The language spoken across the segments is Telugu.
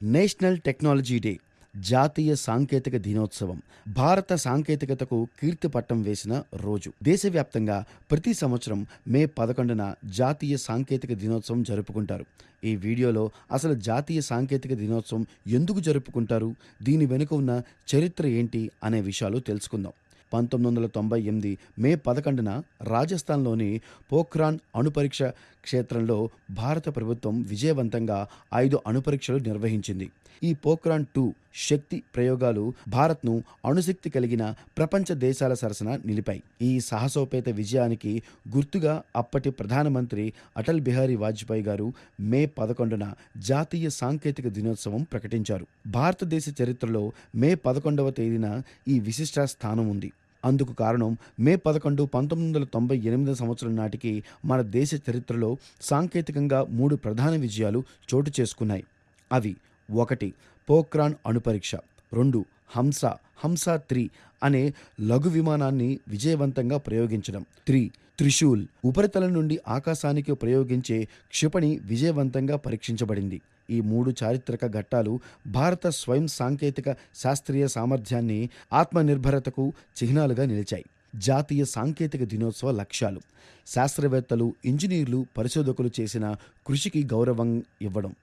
నేషనల్ టెక్నాలజీ డే, జాతీయ సాంకేతిక దినోత్సవం భారత సాంకేతికతకు కీర్తి పట్టం వేసిన రోజు. దేశవ్యాప్తంగా ప్రతి సంవత్సరం మే 11న జాతీయ సాంకేతిక దినోత్సవం జరుపుకుంటారు. ఈ వీడియోలో అసలు జాతీయ సాంకేతిక దినోత్సవం ఎందుకు జరుపుకుంటారు, దీని వెనుక ఉన్న చరిత్ర ఏంటి అనే విషయాలు తెలుసుకుందాం. 1998 మే 11న రాజస్థాన్లోని పోఖ్రాన్ అణుపరీక్ష క్షేత్రంలో భారత ప్రభుత్వం విజయవంతంగా 5 అణుపరీక్షలు నిర్వహించింది. ఈ పోఖ్రాన్ 2 శక్తి ప్రయోగాలు భారత్ను అణుశక్తి కలిగిన ప్రపంచ దేశాల సరసన నిలిపాయి. ఈ సాహసోపేత విజయానికి గుర్తుగా అప్పటి ప్రధానమంత్రి అటల్ బిహారీ వాజ్పేయి గారు మే 11న జాతీయ సాంకేతిక దినోత్సవం ప్రకటించారు. భారతదేశ చరిత్రలో మే 11వ తేదీన ఈ విశిష్ట స్థానం ఉంది. అందుకు కారణం మే 11, 1998 సంవత్సరం నాటికి మన దేశ చరిత్రలో సాంకేతికంగా 3 ప్రధాన విజయాలు చోటు చేసుకున్నాయి. అవి: 1 పోఖ్రాన్ అణుపరీక్ష, 2 హంస 3 అనే లఘు విమానాన్ని విజయవంతంగా ప్రయోగించడం, 3 త్రిశూల్ ఉపరితలం నుండి ఆకాశానికి ప్రయోగించే క్షిపణి విజయవంతంగా పరీక్షించబడింది. ఈ 3 చారిత్రక ఘట్టాలు భారత స్వయం సాంకేతిక శాస్త్రీయ సామర్థ్యాన్ని, ఆత్మనిర్భరతకు చిహ్నాలుగా నిలిచాయి. జాతీయ సాంకేతిక దినోత్సవ లక్ష్యాలు: శాస్త్రవేత్తలు, ఇంజనీర్లు, పరిశోధకులు చేసిన కృషికి గౌరవం ఇవ్వడం,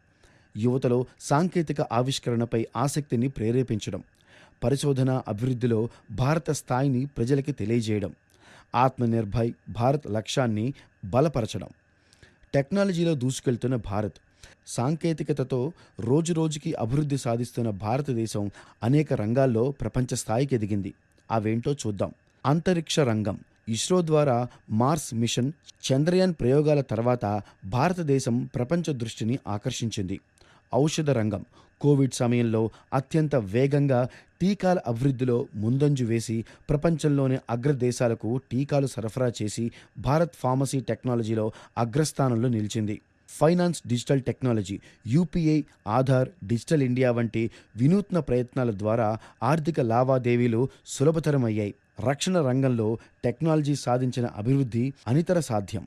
యువతలో సాంకేతిక ఆవిష్కరణపై ఆసక్తిని ప్రేరేపించడం, పరిశోధన అభివృద్ధిలో భారత స్థాయిని ప్రజలకి తెలియజేయడం, ఆత్మనిర్భర్ భారత్ లక్ష్యాన్ని బలపరచడం. టెక్నాలజీలో దూసుకెళ్తున్న భారత్. సాంకేతికతతో రోజురోజుకి అభివృద్ధి సాధిస్తున్న భారతదేశం అనేక రంగాల్లో ప్రపంచ స్థాయికి ఎదిగింది. అవేంటో చూద్దాం. అంతరిక్ష రంగం. ఇస్రో ద్వారా మార్స్ మిషన్, చంద్రయాన్ ప్రయోగాల తర్వాత భారతదేశం ప్రపంచ దృష్టిని ఆకర్షించింది. ఔషధ రంగం. కోవిడ్ సమయంలో అత్యంత వేగంగా టీకాల అభివృద్ధిలో ముందంజు వేసి ప్రపంచంలోని అగ్రదేశాలకు టీకాలు సరఫరా చేసి భారత్ ఫార్మసీ టెక్నాలజీలో అగ్రస్థానంలో నిలిచింది. Finance, digital technology. UPI, Aadhaar, digital India వంటి వినూత్న ప్రయత్నాల ద్వారా ఆర్థిక లావాదేవీలు సులభతరమయ్యాయి. రక్షణ రంగంలో టెక్నాలజీ సాధించిన అభివృద్ధి అనితర సాధ్యం.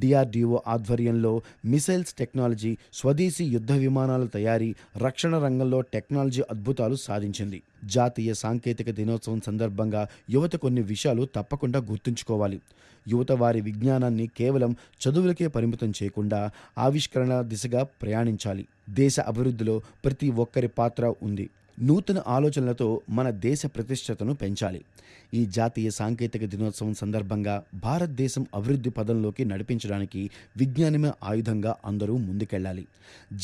డిఆర్డీఓ ఆధ్వర్యంలో మిసైల్స్ టెక్నాలజీ, స్వదేశీ యుద్ధ విమానాల తయారీ, రక్షణ రంగంలో టెక్నాలజీ అద్భుతాలు సాధించింది. జాతీయ సాంకేతిక దినోత్సవం సందర్భంగా యువత కొన్ని విషయాలు తప్పకుండా గుర్తుంచుకోవాలి. యువత వారి విజ్ఞానాన్ని కేవలం చదువులకే పరిమితం చేయకుండా ఆవిష్కరణ దిశగా ప్రయాణించాలి. దేశ అభివృద్ధిలో ప్రతి ఒక్కరి పాత్ర ఉంది. నూతన ఆలోచనలతో మన దేశ ప్రతిష్టతను పెంచాలి. ఈ జాతీయ సాంకేతిక దినోత్సవం సందర్భంగా భారతదేశం అభివృద్ధి పదంలోకి నడిపించడానికి విజ్ఞానమే ఆయుధంగా అందరూ ముందుకెళ్లాలి.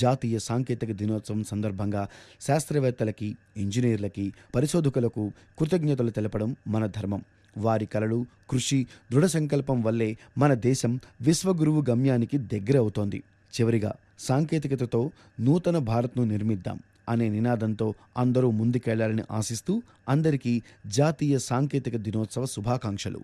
జాతీయ సాంకేతిక దినోత్సవం సందర్భంగా శాస్త్రవేత్తలకి, ఇంజనీర్లకి, పరిశోధకులకు కృతజ్ఞతలు తెలపడం మన ధర్మం. వారి కలలు, కృషి, దృఢ సంకల్పం వల్లే మన దేశం విశ్వగురువు గమ్యానికి దగ్గరవుతోంది. చివరిగా, సాంకేతికతతో నూతన భారత్ను నిర్మిద్దాం అనే నినాదంతో అందరూ ముందుకెళ్లాలని ఆశిస్తూ అందరికీ జాతీయ సాంకేతిక దినోత్సవ శుభాకాంక్షలు.